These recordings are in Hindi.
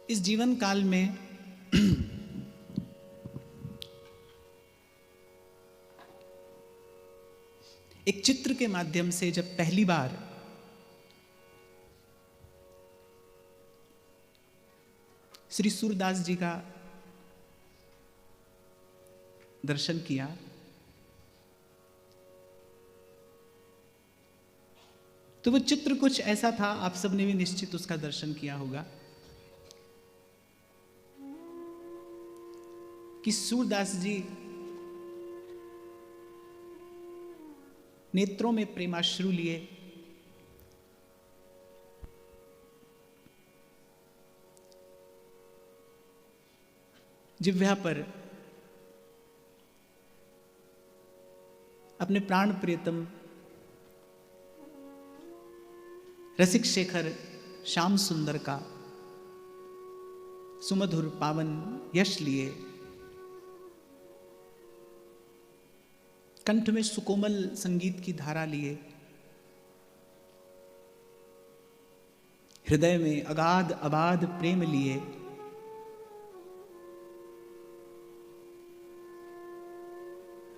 इस जीवन काल में एक चित्र के माध्यम से जब पहली बार श्री सूरदास जी का दर्शन किया, तो वो चित्र कुछ ऐसा था, आप सबने भी निश्चित उसका दर्शन किया होगा, कि सूरदास जी नेत्रों में प्रेमाश्रु लिए, जिह्वा पर अपने प्राण प्रियतम रसिक शेखर श्याम सुंदर का सुमधुर पावन यश लिए, कंठ में सुकोमल संगीत की धारा लिए, हृदय में अगाध अबाध प्रेम लिए,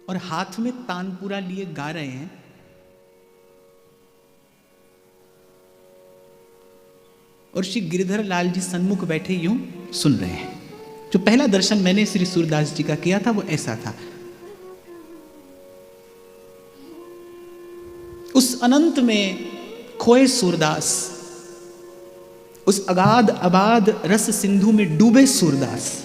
और हाथ में तानपुरा लिए गा रहे हैं। और श्री गिरधर लाल जी सन्मुख बैठे यूं सुन रहे हैं। जो पहला दर्शन मैंने श्री सूरदास जी का किया था वो ऐसा था। उस अनंत में खोए सूरदास, उस अगाध अबाध रस सिंधु में डूबे सूरदास,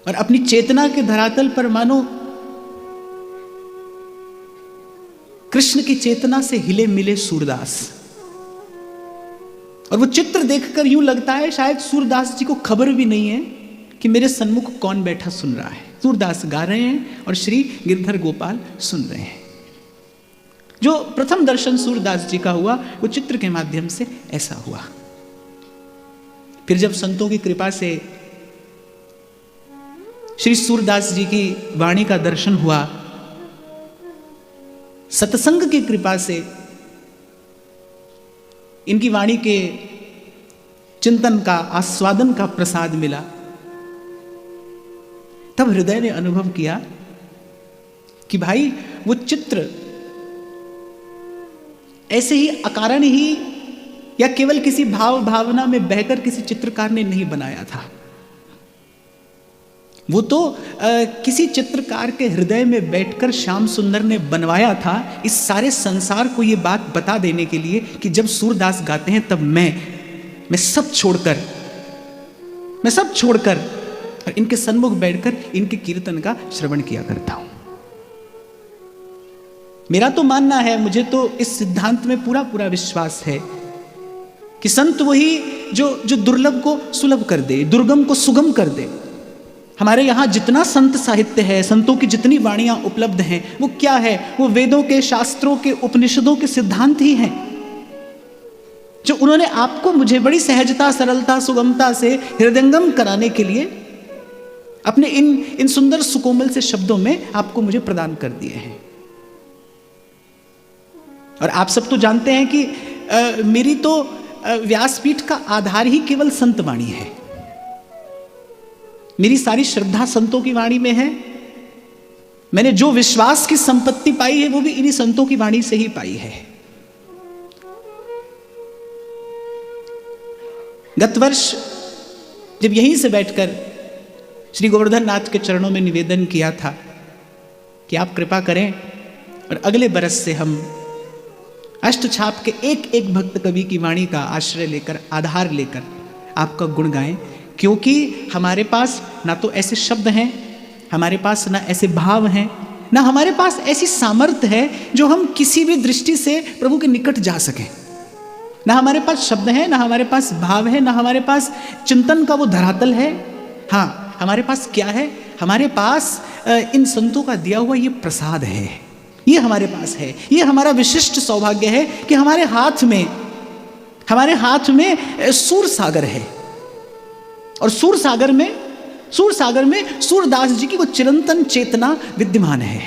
और अपनी चेतना के धरातल पर मानो कृष्ण की चेतना से हिले मिले सूरदास। और वो चित्र देखकर यूं लगता है शायद सूरदास जी को खबर भी नहीं है कि मेरे सन्मुख कौन बैठा सुन रहा है। सूरदास गा रहे हैं और श्री गिरधर गोपाल सुन रहे हैं। जो प्रथम दर्शन सूरदास जी का हुआ वो चित्र के माध्यम से ऐसा हुआ। फिर जब संतों की कृपा से श्री सूरदास जी की वाणी का दर्शन हुआ, सत्संग की कृपा से इनकी वाणी के चिंतन का आस्वादन का प्रसाद मिला, तब हृदय ने अनुभव किया कि भाई वो चित्र ऐसे ही अकारण ही या केवल किसी भाव भावना में बहकर किसी चित्रकार ने नहीं बनाया था। वो तो किसी चित्रकार के हृदय में बैठकर श्याम सुंदर ने बनवाया था, इस सारे संसार को ये बात बता देने के लिए कि जब सूरदास गाते हैं तब मैं सब छोड़कर और इनके सन्मुख बैठकर इनके कीर्तन का श्रवण किया करता हूं। मेरा तो मानना है, मुझे तो इस सिद्धांत में पूरा पूरा विश्वास है कि संत वही जो दुर्लभ को सुलभ कर दे, दुर्गम को सुगम कर दे। हमारे यहाँ जितना संत साहित्य है, संतों की जितनी वाणियाँ उपलब्ध हैं, वो क्या है? वो वेदों के, शास्त्रों के, उपनिषदों के सिद्धांत ही हैं, जो उन्होंने आपको मुझे बड़ी सहजता, सरलता, सुगमता से हृदयंगम कराने के लिए अपने इन सुंदर सुकोमल से शब्दों में आपको मुझे प्रदान कर दिए हैं। और आप सब तो जानते हैं कि मेरी तो व्यासपीठ का आधार ही केवल संत वाणी है। मेरी सारी श्रद्धा संतों की वाणी में है। मैंने जो विश्वास की संपत्ति पाई है वो भी इन्हीं संतों की वाणी से ही पाई है। गत वर्ष जब यहीं से बैठकर श्री गोवर्धन नाथ के चरणों में निवेदन किया था कि आप कृपा करें और अगले बरस से हम अष्टछाप के एक एक भक्त कवि की वाणी का आश्रय लेकर, आधार लेकर आपका गुण गाएं, क्योंकि हमारे पास ना तो ऐसे शब्द हैं, हमारे पास ना ऐसे भाव हैं, ना हमारे पास ऐसी सामर्थ्य है जो हम किसी भी दृष्टि से प्रभु के निकट जा सकें। ना हमारे पास शब्द हैं, ना हमारे पास भाव है, ना हमारे पास चिंतन का वो धरातल है। हाँ, हमारे पास क्या है? हमारे पास इन संतों का दिया हुआ ये प्रसाद है, ये हमारे पास है। ये हमारा विशिष्ट सौभाग्य है कि हमारे हाथ में सूर सागर है, और सूर सागर में सूरदास जी की वो चिरंतन चेतना विद्यमान है।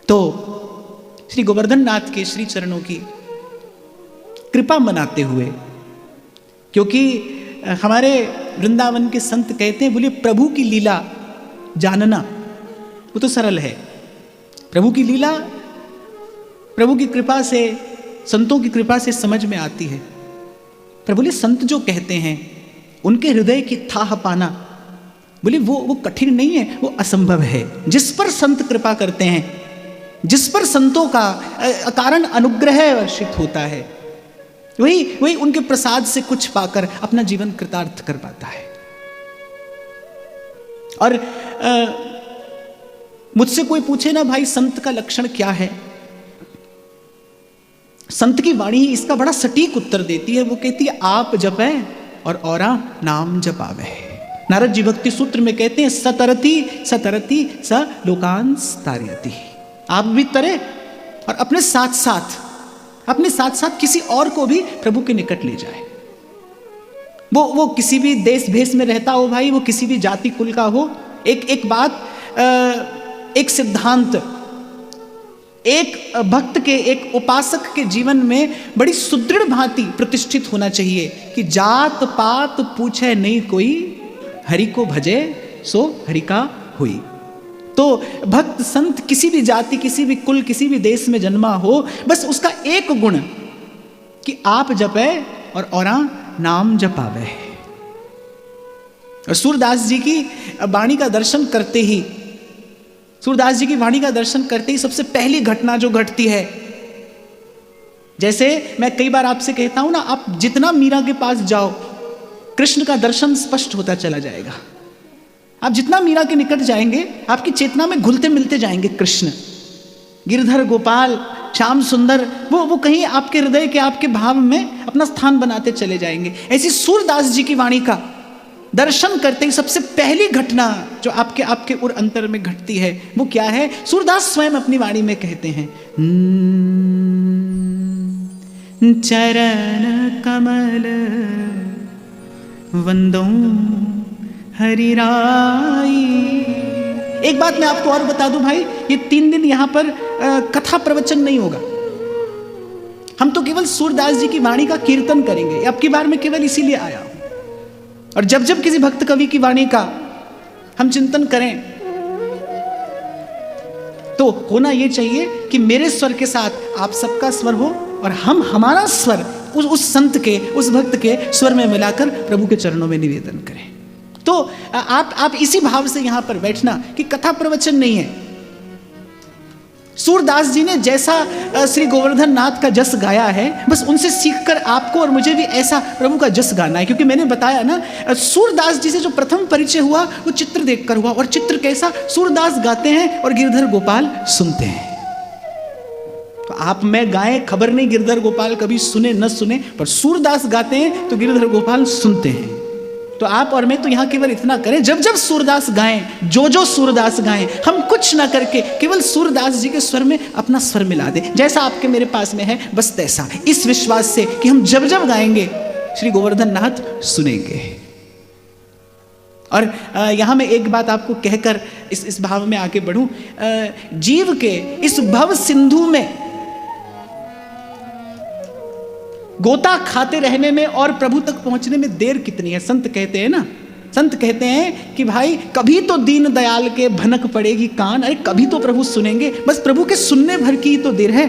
तो श्री गोवर्धन नाथ के श्री चरणों की कृपा मनाते हुए, क्योंकि हमारे वृंदावन के संत कहते हैं, बोले प्रभु की लीला जानना वो तो सरल है। प्रभु की लीला प्रभु की कृपा से, संतों की कृपा से समझ में आती है। पर बोले संत जो कहते हैं उनके हृदय की थाह पाना, बोले वो कठिन नहीं है, वो असंभव है। जिस पर संत कृपा करते हैं, जिस पर संतों का अकारण अनुग्रह वर्षित होता है, वही उनके प्रसाद से कुछ पाकर अपना जीवन कृतार्थ कर पाता है। और मुझसे कोई पूछे ना भाई संत का लक्षण क्या है, संत की वाणी इसका बड़ा सटीक उत्तर देती है। वो कहती है आप जपे और औरा नाम जपावे। नारद जी भक्ति सूत्र में कहते हैं सतरति सतरति स लोकांस तारयति। आप भी तरे और अपने साथ साथ किसी और को भी प्रभु के निकट ले जाए। वो किसी भी देश भेष में रहता हो भाई, वो किसी भी जाति कुल का हो। एक बात, एक सिद्धांत एक भक्त के, एक उपासक के जीवन में बड़ी सुदृढ़ भांति प्रतिष्ठित होना चाहिए कि जात पात पूछे नहीं कोई, हरि को भजे सो हरि का हुई। तो भक्त संत किसी भी जाति, किसी भी कुल, किसी भी देश में जन्मा हो, बस उसका एक गुण कि आप जपे और औरा नाम जपावे। और सूरदास जी की वाणी का दर्शन करते ही, सूरदास जी की वाणी का दर्शन करते ही सबसे पहली घटना जो घटती है, जैसे मैं कई बार आपसे कहता हूं ना, आप जितना मीरा के पास जाओ कृष्ण का दर्शन स्पष्ट होता चला जाएगा। आप जितना मीरा के निकट जाएंगे आपकी चेतना में घुलते मिलते जाएंगे कृष्ण, गिरधर गोपाल, श्याम सुंदर, वो कहीं आपके हृदय के, आपके भाव में अपना स्थान बनाते चले जाएंगे। ऐसी सूरदास जी की वाणी का दर्शन करते ही सबसे पहली घटना जो आपके उर अंतर में घटती है वो क्या है? सूरदास स्वयं अपनी वाणी में कहते हैं, चरण कमल वंदो हरि राई। एक बात मैं आपको और बता दूं भाई, ये 3 दिन यहां पर कथा प्रवचन नहीं होगा। हम तो केवल सूरदास जी की वाणी का कीर्तन करेंगे। अब की बार मैं केवल इसीलिए आया हूं। और जब जब किसी भक्त कवि की वाणी का हम चिंतन करें तो होना यह चाहिए कि मेरे स्वर के साथ आप सबका स्वर हो और हम हमारा स्वर उस संत के, उस भक्त के स्वर में मिलाकर प्रभु के चरणों में निवेदन करें। तो आप इसी भाव से यहां पर बैठना कि कथा प्रवचन नहीं है। सूरदास जी ने जैसा श्री गोवर्धन नाथ का जस गाया है, बस उनसे सीखकर आपको और मुझे भी ऐसा प्रभु का जस गाना है। क्योंकि मैंने बताया ना, सूरदास जी से जो प्रथम परिचय हुआ वो चित्र देखकर हुआ। और चित्र कैसा? सूरदास गाते हैं और गिरधर गोपाल सुनते हैं। तो आप मैं गाएं, खबर नहीं गिरधर गोपाल कभी सुने न सुने, पर सूरदास गाते हैं तो गिरधर गोपाल सुनते हैं। तो आप और मैं तो यहाँ केवल इतना करें, जब जब सूरदास गाएं, जो सूरदास गाएं, हम कुछ ना करके केवल सूरदास जी के स्वर में अपना स्वर मिला दें। जैसा आपके मेरे पास में है बस तैसा, इस विश्वास से कि हम जब जब गाएंगे श्री गोवर्धन नाथ सुनेंगे। और यहाँ मैं एक बात आपको कहकर इस भाव में आगे बढ़ूं। जीव के इस भव सिंधु में गोता खाते रहने में और प्रभु तक पहुंचने में देर कितनी है? संत कहते हैं ना, संत कहते हैं कि भाई कभी तो दीन दयाल के भनक पड़ेगी कान, अरे कभी तो प्रभु सुनेंगे, बस प्रभु के सुनने भर की तो देर है।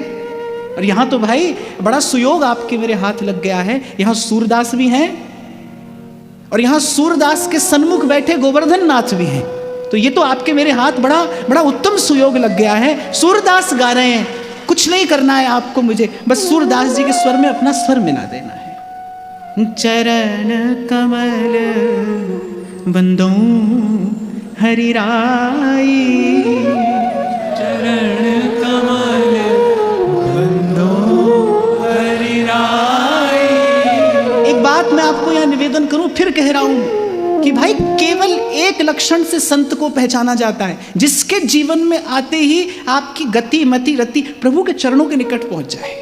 और यहाँ तो भाई बड़ा सुयोग आपके मेरे हाथ लग गया है। यहाँ सूरदास भी हैं और यहाँ सूरदास के सन्मुख बैठे गोवर्धन नाथ भी हैं। तो ये तो आपके मेरे हाथ बड़ा उत्तम सुयोग लग गया है। सूरदास गा रहे हैं, कुछ नहीं करना है आपको मुझे, बस सूरदास जी के स्वर में अपना स्वर मिला देना है। चरण कमल वंदो हरि राई, चरण कमल वंदो हरि राई। एक बात मैं आपको यहां निवेदन करूं, फिर कह रहा हूं कि भाई केवल एक लक्षण से संत को पहचाना जाता है, जिसके जीवन में आते ही आपकी गति मति रति प्रभु के चरणों के निकट पहुंच जाए।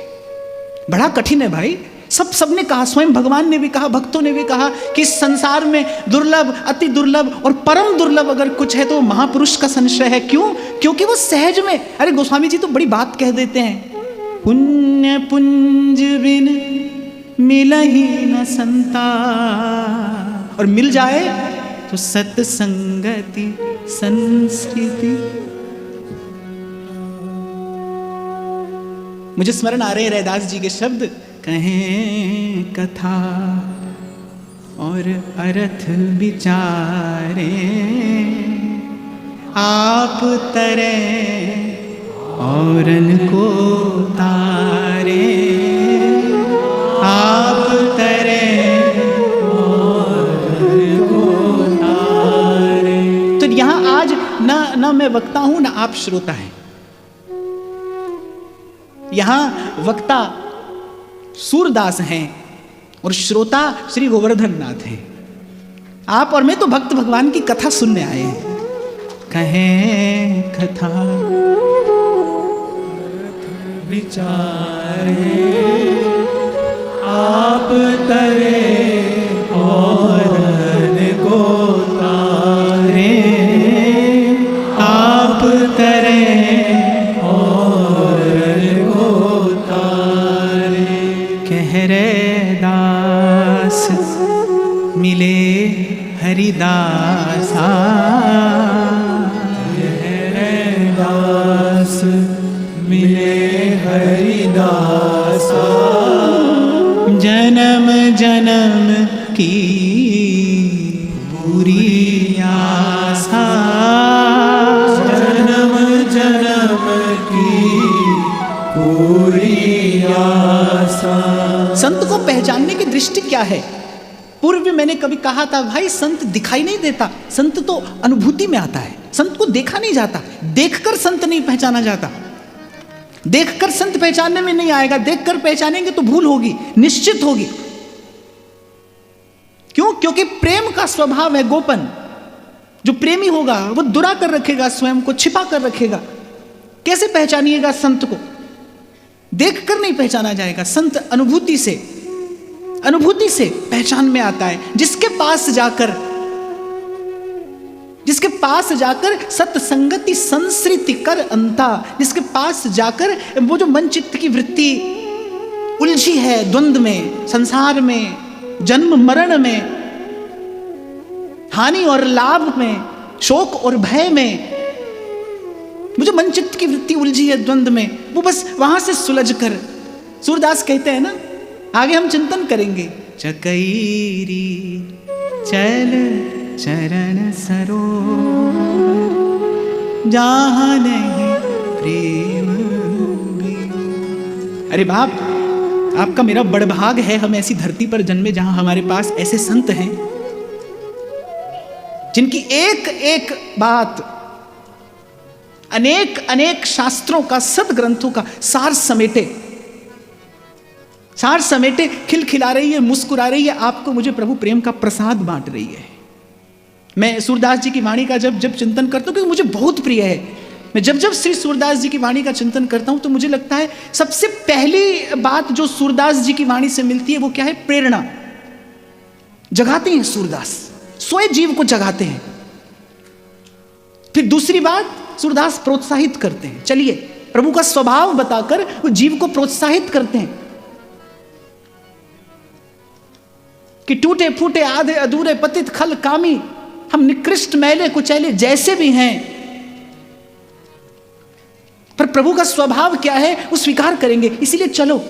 बड़ा कठिन है भाई। सबने कहा, स्वयं भगवान ने भी कहा, भक्तों ने भी कहा कि इस संसार में दुर्लभ, अति दुर्लभ और परम दुर्लभ अगर कुछ है तो वो महापुरुष का संश्रय है। क्यों? क्योंकि वो सहज में, अरे गोस्वामी जी तो बड़ी बात कह देते हैं, पुण्य पुंज बिन मिलहि न संता, और मिल जाए तो सत्संगति संस्कृति। मुझे स्मरण आ रहे हैं रैदास जी के शब्द, कहें कथा और अर्थ विचारे, आप तरे औरन को तारे, आप तरे औरन को तारे। तो यहाँ आज ना मैं वक्ता हूं ना आप श्रोता हैं, यहां वक्ता सूरदास हैं और श्रोता श्री गोवर्धन नाथ हैं। आप और मैं तो भक्त भगवान की कथा सुनने आए हैं। कहें कथा विचारे, आप तरे औरन को तारे, आप तरे औरन को तारे। कह रे दास मिले हरिदासा, कह रे दास मिले हरिदासा, जन्म जन्म की पूरी आशा, जन्म जन्म की पूरी आशा। संत को पहचानने की दृष्टि क्या है? पूर्व में मैंने कभी कहा था, भाई संत दिखाई नहीं देता, संत तो अनुभूति में आता है। संत को देखा नहीं जाता, देखकर संत नहीं पहचाना जाता। देखकर संत पहचानने में नहीं आएगा, देखकर पहचानेंगे तो भूल होगी, निश्चित होगी। क्यों? क्योंकि प्रेम का स्वभाव है गोपन। जो प्रेमी होगा वो दुरा कर रखेगा, स्वयं को छिपा कर रखेगा। कैसे पहचानिएगा संत को? देखकर नहीं पहचाना जाएगा। संत अनुभूति से पहचान में आता है। जिसके पास जाकर सत्संगति संस्कृति कर अंता, जिसके पास जाकर वो जो मन चित्त की वृत्ति उलझी है द्वंद्व में, संसार में, जन्म मरण में, हानि और लाभ में, शोक और भय में, वो जो मन चित्त की वृत्ति उलझी है द्वंद्व में, वो बस वहां से सुलझ कर, सूरदास कहते हैं ना, आगे हम चिंतन करेंगे, चकैरी चल चरण सरोवर, जहाँ नहीं प्रेम भी। अरे बाप, आपका मेरा बड़भाग है, हम ऐसी धरती पर जन्मे जहां हमारे पास ऐसे संत हैं जिनकी एक एक बात अनेक अनेक शास्त्रों का, सदग्रंथों का सार समेटे खिलखिला रही है, मुस्कुरा रही है, आपको मुझे प्रभु प्रेम का प्रसाद बांट रही है। मैं सूरदास जी की वाणी का जब चिंतन करता हूं, क्योंकि मुझे बहुत प्रिय है, मैं जब श्री सूरदास जी की वाणी का चिंतन करता हूं तो मुझे लगता है सबसे पहली बात जो सूरदास जी की वाणी से मिलती है वो क्या है? प्रेरणा। जगाते हैं सूरदास, सोए जीव को जगाते हैं। फिर दूसरी बात, सूरदास प्रोत्साहित करते हैं, चलिए, प्रभु का स्वभाव बताकर वो जीव को प्रोत्साहित करते हैं कि टूटे फूटे आधे अधूरे पतित खल कामी, हम निकृष्ट मैले कुचैले जैसे भी हैं, पर प्रभु का स्वभाव क्या है वो स्वीकार करेंगे। इसीलिए चलो,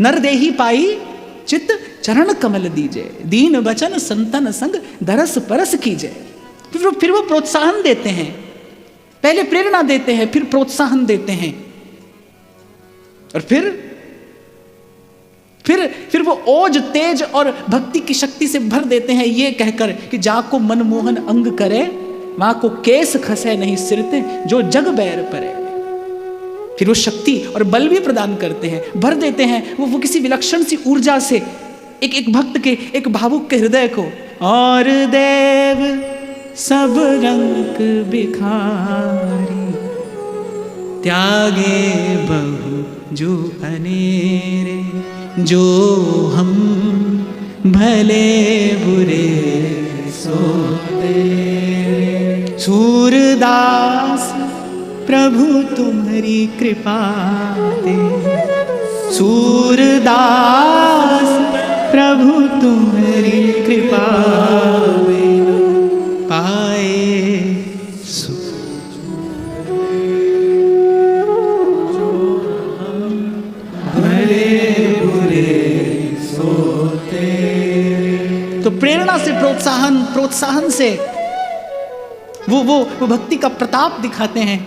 नर देही पाई चित्त चरण कमल दीजे, दीन वचन संतन संग दरस परस कीजे। फिर वो प्रोत्साहन देते हैं, पहले प्रेरणा देते हैं, फिर प्रोत्साहन देते हैं, और फिर वो ओज तेज और भक्ति की शक्ति से भर देते हैं, ये कहकर कि जाको मनमोहन अंग करे, वहां को केस खसे नहीं सिरते, जो जग बैर परे। फिर वो शक्ति और बल भी प्रदान करते हैं, भर देते हैं वो किसी विलक्षण सी ऊर्जा से एक भक्त के, एक भावुक के हृदय को। और देव सब रंग बिखारी, त्यागे बहु जो अनेरे, जो हम भले बुरे सोते। सूरदास प्रभु तुम्हारी कृपा दे, सूरदास प्रभु तुम्हारी कृपा दे, पाए तो प्रेरणा से, प्रोत्साहन से वो भक्ति का प्रताप दिखाते हैं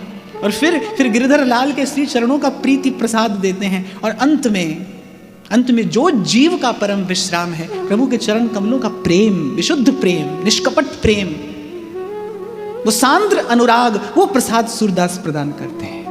और फिर गिरधर लाल के श्री चरणों का प्रीति प्रसाद देते हैं। और अंत में जो जीव का परम विश्राम है, प्रभु के चरण कमलों का प्रेम, विशुद्ध प्रेम, निष्कपट प्रेम, वो सांद्र अनुराग, वो प्रसाद सूरदास प्रदान करते हैं।